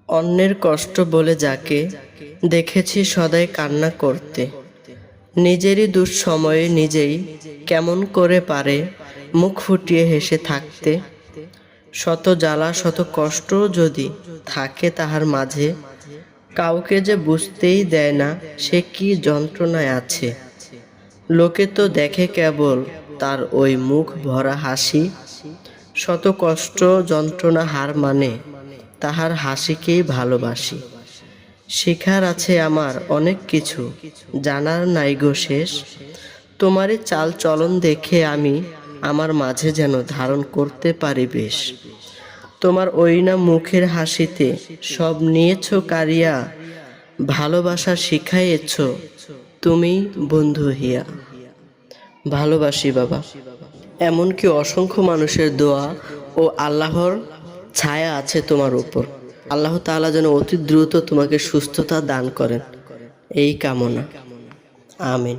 অন্যের কষ্ট বলে যাকে দেখেছি সদাই কান্না করতে, নিজেরই দুঃসময়ে নিজেই কেমন করে পারে মুখ ফুটিয়ে হেসে থাকতে। শত জ্বালা শত কষ্ট যদি থাকে তাহার মাঝে, কাউকে যে বুঝতেই দেয় না সে কি যন্ত্রণায় আছে। লোকে তো দেখে কেবল তার ওই মুখ ভরা হাসি, শত কষ্ট যন্ত্রণা হার মানে তাহার হাসিকেই ভালোবাসি। শিখার আছে আমার অনেক কিছু, জানার নাই গো শেষ। তোমারই চাল চলন দেখে আমি আমার মাঝে যেন ধারণ করতে পারি বেশ। তোমার ওই না মুখের হাসিতে সব নিয়েছ কারিয়া, ভালোবাসা শিখাইয়েছ তুমি বন্ধু হিয়া। ভালোবাসি বাবা। এমনকি অসংখ্য মানুষের দোয়া ও আল্লাহর ছায়া আছে তোমার উপর। আল্লাহ তাআলা যেন অতি দ্রুত তোমাকে সুস্থতা দান করেন, এই কামনা। আমিন।